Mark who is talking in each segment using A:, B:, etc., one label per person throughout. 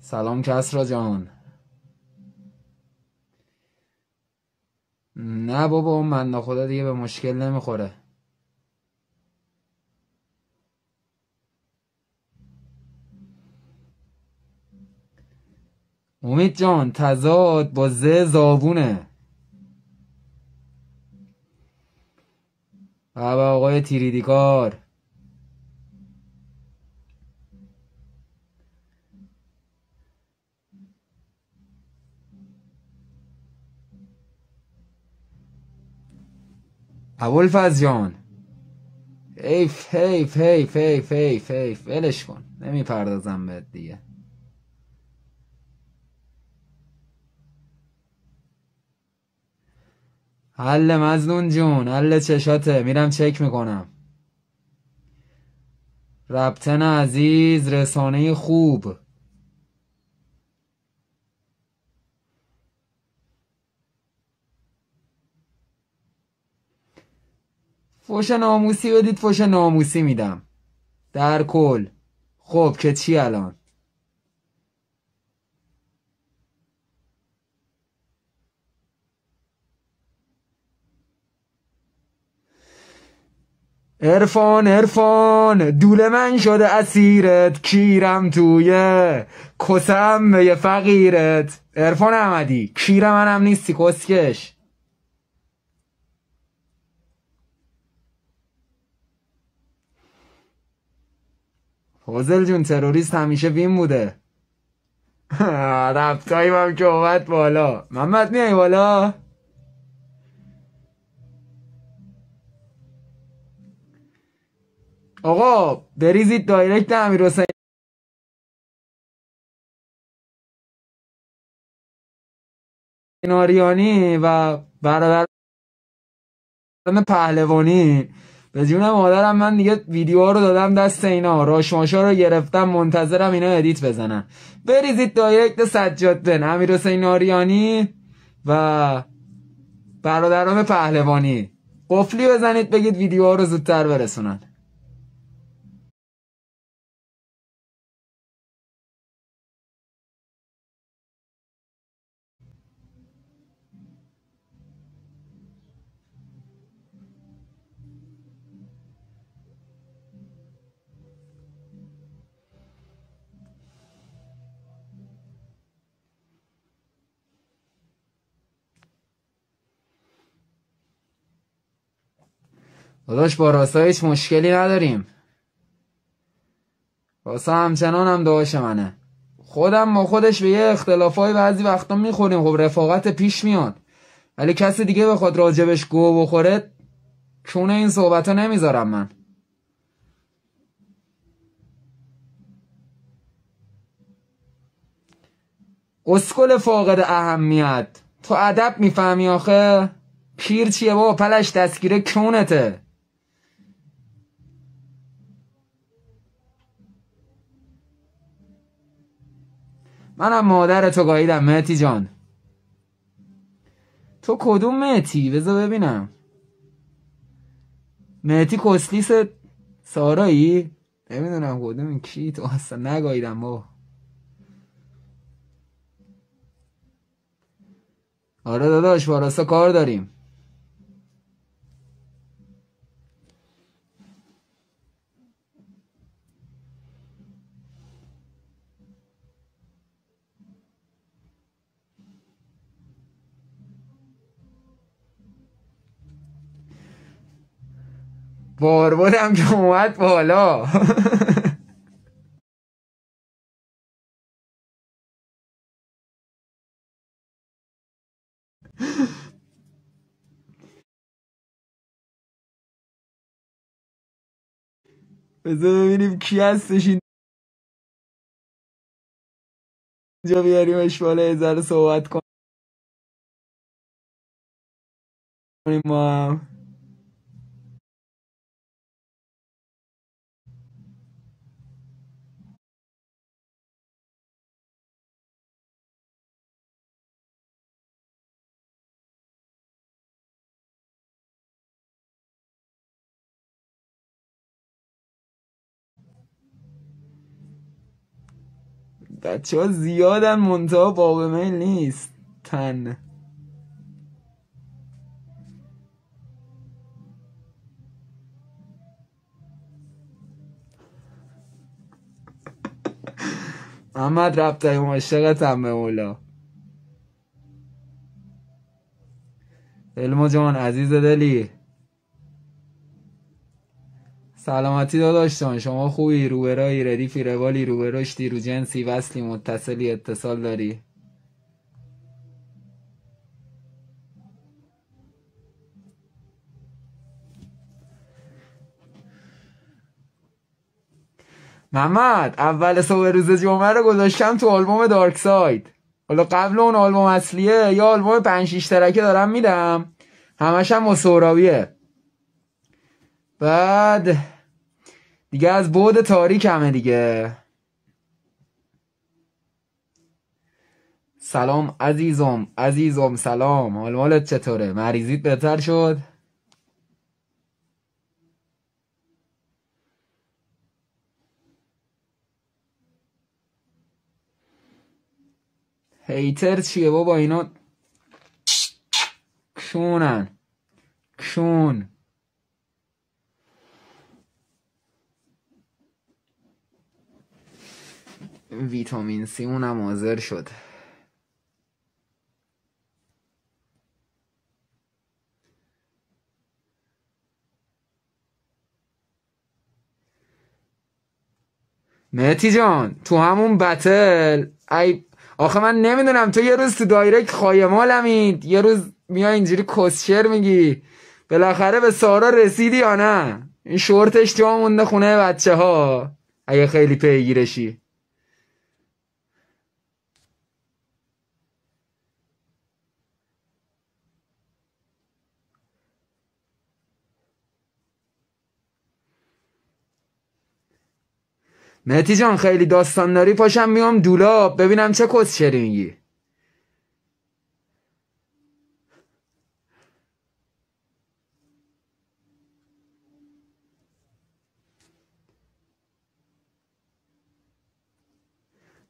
A: سلام کسرا جان. نه بابا، اون بنده خدا دیگه به مشکل نمیخوره. امید جان تزاد با زابونه. بابا آقای تیریدیکار. ابوالفضل جان. حیف حیف حیف حیف حیف حیف ولش کن، نمیپردازم بهت دیگه. حل مزنون جون، حل چشاته، میرم چک میکنم. ربطن عزیز، رسانه خوب. فوش ناموسی بدید، فوش ناموسی میدم در کل. خب که چی الان؟ عرفان عرفان دوله من شده اسیرت، کیرم توی کسم به یه فقیرت. عرفان احمدی کیر منم نیستی کسکش. فوزل جون تروریست همیشه وین بوده. رفتاییم هم که اومد بالا. محمد میای بالا؟ آقا بریزید دایرکت امیر حسین آریانی و برادران پهلوانی. به جون مادرم من دیگه ویدیوها رو دادم دست اینا، راشماشا رو گرفتم، منتظرم اینا ادیت بزنن. بریزید دایرکت سجاد بن امیر حسین آریانی و برادران پهلوانی، قفلی بزنید بگید ویدیوها رو زودتر برسونن. داداش با راستا هیچ مشکلی نداریم، راستا همچنان هم داداش منه. خودم با خودش به یه اختلافای بعضی وقتا میخوریم، خب رفاقت پیش میاد، ولی کسی دیگه بخواد راجبش گو بخوره چونه این صحبت ها نمیذارم من. اسکل فاقد اهمیت، تو ادب میفهمی آخه؟ پیر چیه بابا، پلش دستگیره کونته. منم مادر تو گاهیدم مهتی جان. تو کدوم مهتی؟ بذار ببینم. مهتی کسلیس سارایی؟ نمیدونم کدوم کی تو، اصلا نگاهیدم بابا. آره داداش با راستا کار داریم. باربادم که اومد بالا. بذار ببینیم کی هستش اینجا، بیاریمش بالا یه ذره صحبت کنیم ما هم. بچه ها زیادن منتها باب میل نیست تن. محمد ربطایی عاشقتم به مولا. علمو جان عزیز دلی سلامتی داداش جان، شما خوبی؟ روبرایی ردیفی روالی روبرشتی رو جنسی وصلی متصلی اتصال داری؟ محمد اول صبح روز جمعه رو گذاشتم تو آلبوم دارک ساید. حالا قبل اون آلبوم اصلیه یا آلبوم 5-6 ترکه دارم میدم، همش هم مصوراویه. بعد دیگه از بعد تاریک همه دیگه. سلام عزیزم سلام، حال مالت چطوره؟ مریضیت بهتر شد؟ هیتر چیه بابا اینا؟ کشون ویتامین سی اونم حاضر شد. مهتی جان تو همون بتل آخه من نمیدونم، تو یه روز تو دایرکت خایمالمید، یه روز میای اینجوری کسشر میگی، بالاخره به سارا رسیدی یا نه؟ این شورتش جا مونده خونه بچه ها اگه خیلی پیگیرشی. مهتی جان خیلی داستان داری، پاشم میام دولاب ببینم چه کسشری میگی.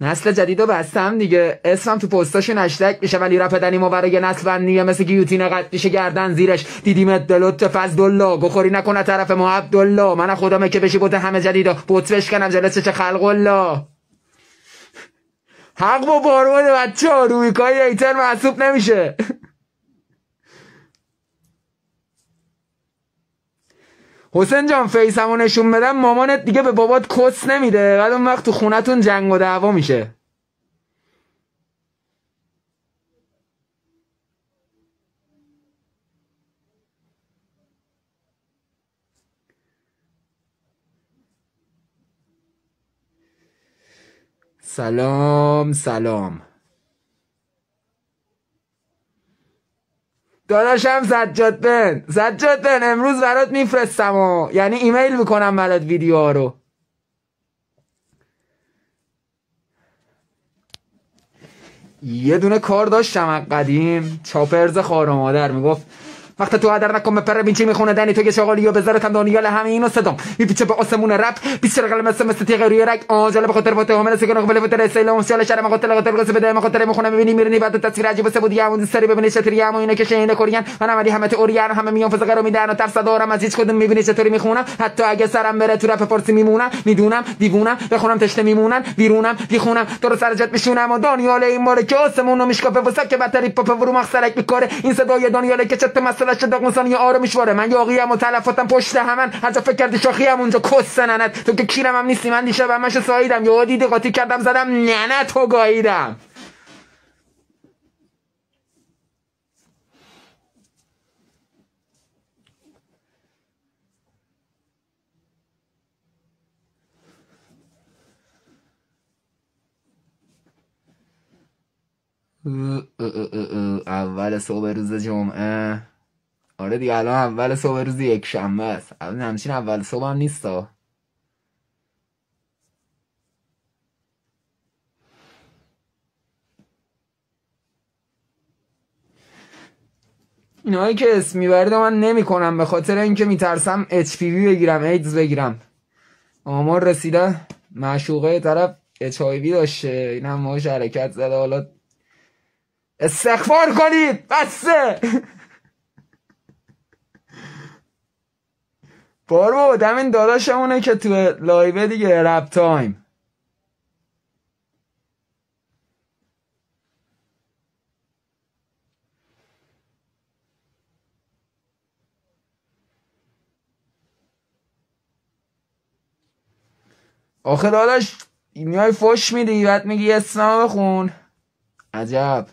A: نسل جدیدو بستم دیگه، اسمم تو پستاشون هشتگ میشه، ولی رپ دنی ما برای نسل بندیه مثل گیوتین قد میشه گردن زیرش. دیدیمت دلوت فضلالله گخوری نکنه طرف ما عبدالله، من خودمه که بشی بوده همه جدیدا بوت بشکنم جلسه چه خلق الله. حق با بارون بچه ها رویکای ایتر محسوب نمیشه. حسین جان فیسمو نشون بدم مامانت دیگه به بابات کس نمیده، بعد اون وقت تو خونتون جنگ و دعوا میشه. سلام داداشم سجاد بن امروز برات میفرستم یعنی ایمیل میکنم برات ویدیوها رو. یه دونه کار داشتم از قدیم، چاپرز خار و مادر میگفت وقت تو هدر نکن بپره بین چی میخونه دنی تو یه شغالی و بذارتم دانیال همه اینو صدام میپیچه به آسمون رپ 20 رقل مثل تیغ روی رگ آجاله به خاطر فاته همه سگن قبل فاته سیلام سیال شرم قاتل قصه بده خاطر میخونه میبینی میرنی بعد تصویر عجیب سه بودی همون سری ببینی چطوری هم اینا که شین کورین من عملی همه اوریان همه میان فزقه رو میدن و ترس دارم از هیچ کدوم میبینی چطوری میخونم حتی اگه سرم بره تو رپ فارسی میمونم میدونم دیوونم بخونم تشنه میمونن بیرونم بیخونم تو رو سر جت میشونم و دانیال این ماره که آسمون رو میشکافه واسه که بتری پاپ ورو مخسرک میکاره این صدای دانیال که چت مسئله شده قنصانی آره میشواره من یاقیم و تلفاتم پشت همن هر جا فکر کردی شاخیم اونجا کس سننت تو که کیرم هم نیستی من دیشب همشو ساییدم یا دیدی قاطی کردم زدم نه تو گاییدم. اول صبح روز جمعه. آره دیگه الان اول صبح روز یک شنبه است، الان همچین اول صبح هم نیستا. اینایی که اسم میبرید من نمی کنم به خاطر اینکه میترسم HPV بگیرم ایدز بگیرم. آمار رسیده معشوقه طرف HIV داشته، این هم ماش حرکت زده. حالا استغفار کنید بسه. بارو همین داداشمونه که تو لایوه دیگه، رپ تایم. آخه داداش میای فش میدی بعد میگی اسمم بخون. عجب.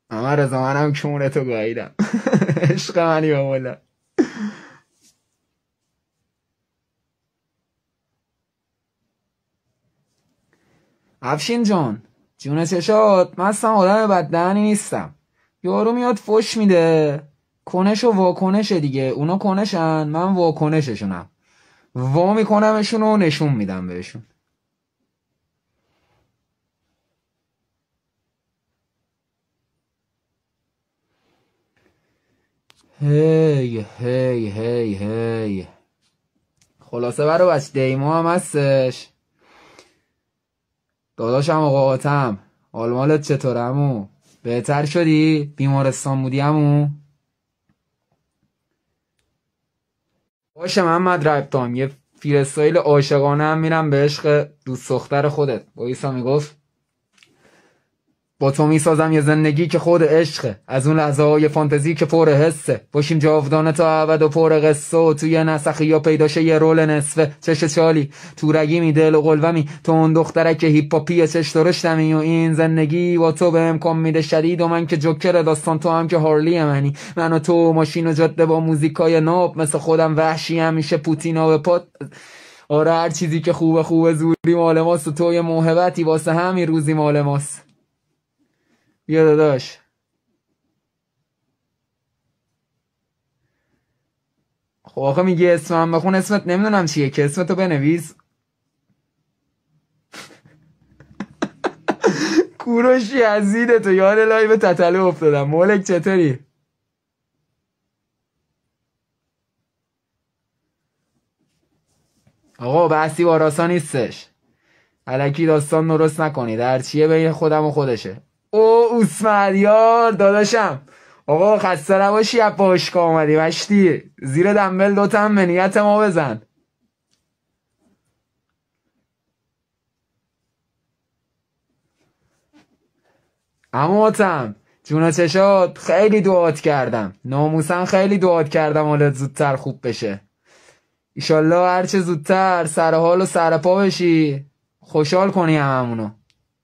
A: اما رضا منم کونتو گاهیدم. عشق منی به مولا. افشین جان جون چشات، من اصلا آدم بددهنی نیستم. یارو میاد فش میده، کنش و واکنشه دیگه. اونا کنشن، من واکنششونم. وا میکنمشون و نشون میدم بهشون. هی هی هی هی. خلاصه برو بچ دیما هم هستش. داداشم آقا آتم، حال مالت چطوره عمو؟ بهتر شدی؟ بیمارستان بودی عمو؟ باشه محمد ربطان، یه فیرستایل عاشقانه هم میرم به عشق دوست دختر خودت. بایسا میگفت با تو میسازم یه زندگی که خود عشقه، از اون لحظه های فانتزی که پر حسه، باشیم جاودانه تا ابد و پر قصه، و توی نسخی یا پیداشه یه رول نصفه. چش چالی تو رگیمی، دل و قلبمی تو اون دختره که هیپاپیه، چش درشتمی و این زندگی با تو به امکان میده شدید. و من که جوکر داستان، تو هم که هارلی منی. من و تو ماشین و جاده با موزیکای ناب، مثل خودم وحشی همیشه پوتینا به پات. آره هر چیزی که خوبه خوبه، زوری مال ماست و تو یه موهبتی واسه همین روزی مال ماست. بیا داداش. خب آخه میگه اسمم بخون، اسمت نمیدونم چیه که اسمتو بنویس. کوروشی عزیزه تو یاد لایو تتلو افتادم. مولک چطوری؟ آقا بحثی با راسا نیستش، الکی داستان درست نکنید. هرچیه بین خودم و خودشه. او اسمدیار داداشم، آقا خسته نباشی از باشگاه آمدی مشتی. زیر دنبل دوتم به نیت ما بزن. اماتم جون چشات، خیلی دعات کردم ناموسن، خیلی دعات کردم حالت زودتر خوب بشه. ایشالله هرچه زودتر سر حال و سر پا بشی، خوشحال کنی هممونو.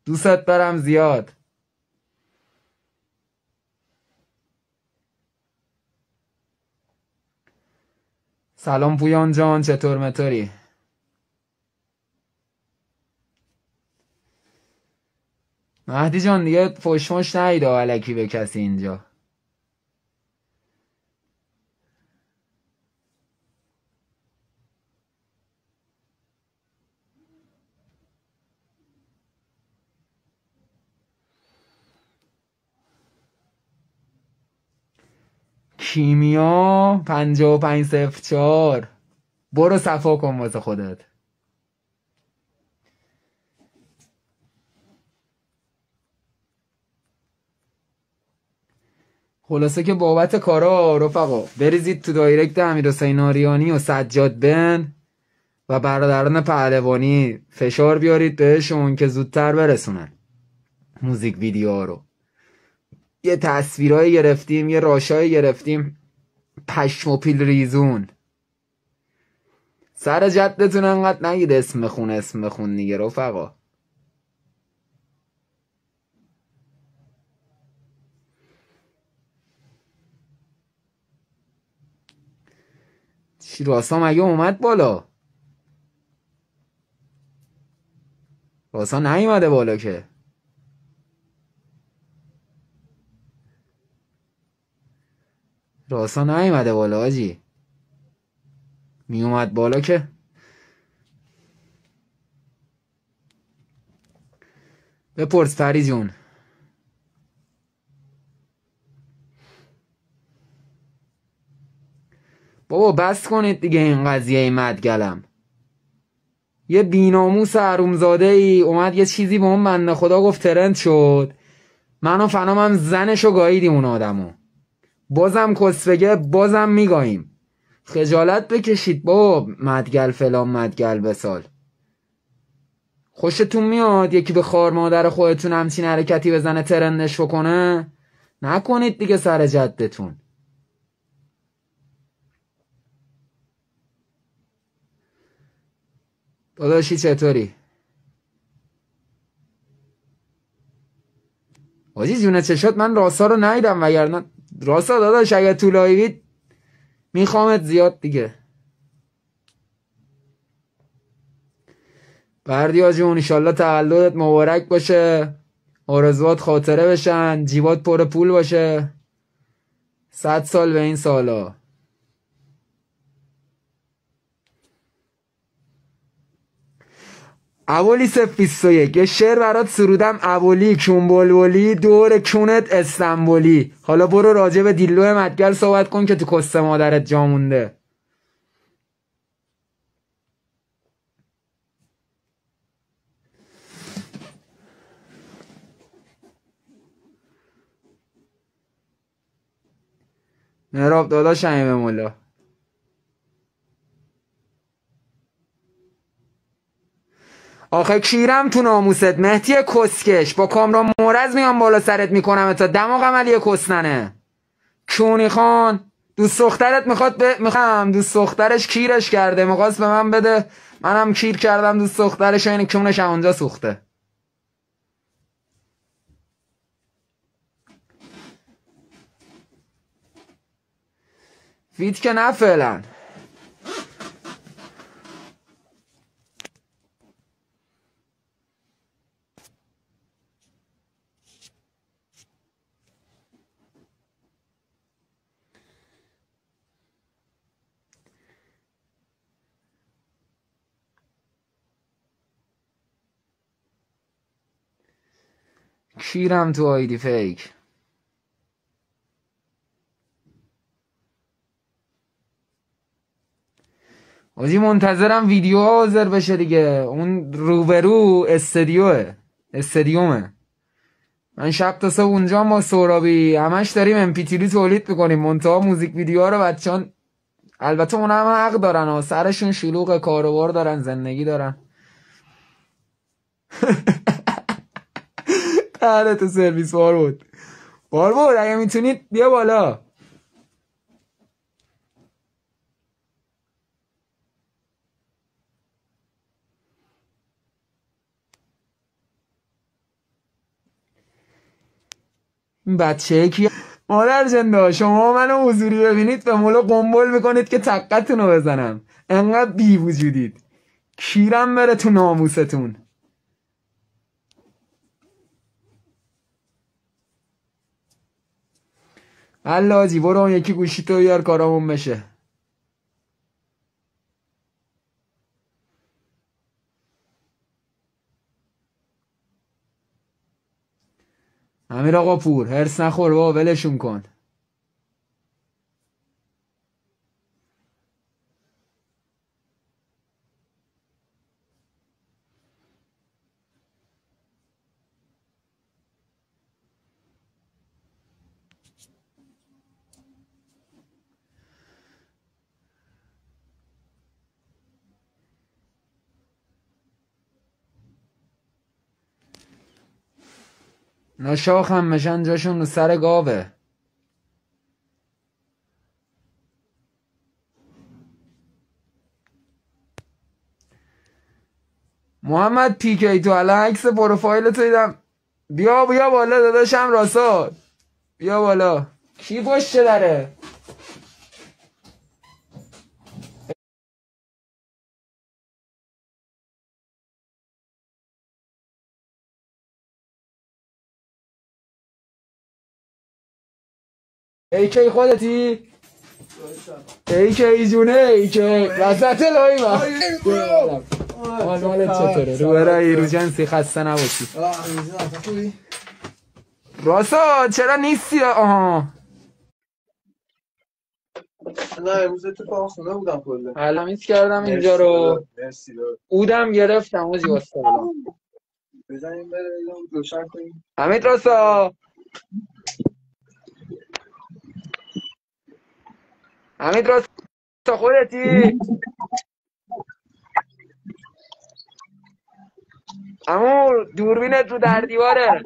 A: دوستت برم زیاد. سلام پویان جان، چطور مطوری؟ مهدی جان دیگه فشمش نهیده الکی به کسی اینجا. کیمیا 5504، برو صفا کن واسه خودت. خلاصه که بابت کارا رفقا بریزید تو دایرکت امیرحسین آریانی و سجاد بن و برادران پهلوانی، فشار بیارید بهشون که زودتر برسونن موزیک ویدیوها رو. یه تصویرایی گرفتیم، یه راشایی گرفتیم، پشم و پیل ریزون. سر جدتون انقدر نگید اسم بخون دیگه رفقا. چی راسا مگه اومد بالا؟ راسا نیومده بالا که. راسا نیومده بالا آجی. میومد بالا که بپرس پری جون. بابا بس کنید دیگه این قضیه مدگلم. یه بیناموس حرومزاده ای اومد یه چیزی به اون بنده خدا گفت، ترند شد. من و فنام هم زنشو گاییدیم اون آدمو. بازم کس بگه بازم میگاییم. خجالت بکشید بابا. مدگل فلان مدگل بسال. خوشتون میاد یکی به خار مادر خودتون همچین حرکتی بزنه ترندش بکنه؟ نکنید دیگه سر جدتون. داداشی چطوری؟ حاجی جونه چشات من راسا رو ندیدم، وگرنه راسا داداش اگه تو لایوید میخوامت زیاد دیگه. بردیا جون ایشالله تولدت مبارک باشه، آرزوات خاطره بشن، جیبات پر پول باشه، 100 سال به این سالا. ابولی 021 یه شعر برات سرودم. ابولی کون بلبلی دور کونت استنبولی. حالا برو راجع به دیلو مدگل صحبت کن که تو کست مادرت جا مونده. مراب داداش همه مولا. آخه کیرم تو ناموست مهدی کسکش، با کامران مورز میام بالا سرت میکنم تا دماغم علی کسننه. کونی خان دوست دخترت میخوام دوست دخترش کیرش کرده، میخواست به من بده، منم کیر کردم دوست دخترش، این کونش اونجا سوخته. فیت که نه فعلا. کیرم تو آیدی فیک. آجی منتظرم ویدیو حاضر بشه دیگه. اون روبرو استادیومه. من شب تا صبح اونجا با سورابی همش داریم امپیتیلی تولید میکنیم. منتها موزیک ویدیوها رو بچه‌ها البته اون هم حق دارن ها، سرشون شلوغ، کاروبار دارن، زندگی دارن. تره تو سرویس باربود اگه میتونید بیا بالا. این بچه کی مادر جنده؟ شما منو حضوری ببینید به مولا قنبل میکنید که تقتونو بزنم. انقدر بی وجودید. کیرم بره تو ناموستون. الله برو اون یکی گوشی تو بیار کارامون بشه. امیر آقا پور هرس نخور بابا، ولشون کن. اینا شاخ هم بشن جاشون رو سر گاوه. محمد پیکی تو الان عکس پروفایل تو دیدم. بیا بالا داداشم راسا، بیا بالا. کی پشت داره؟ ایکی خودتی؟ ایکی جونه ایکی وسط لایی من حالت چطوره؟ روبرایی رو جنسی خسته نباشی. راسا چرا نیستی؟ آها
B: نه امروز تو خونه بودم کلا.
A: علمیت کردم اینجا رو.
B: مرسی.
A: اودم گرفتم اوزی واسه
B: بزنیم بره روشن کنیم.
A: حمید راسا حمید راسا خودتی؟ عمو دوربینت رو در دیواره.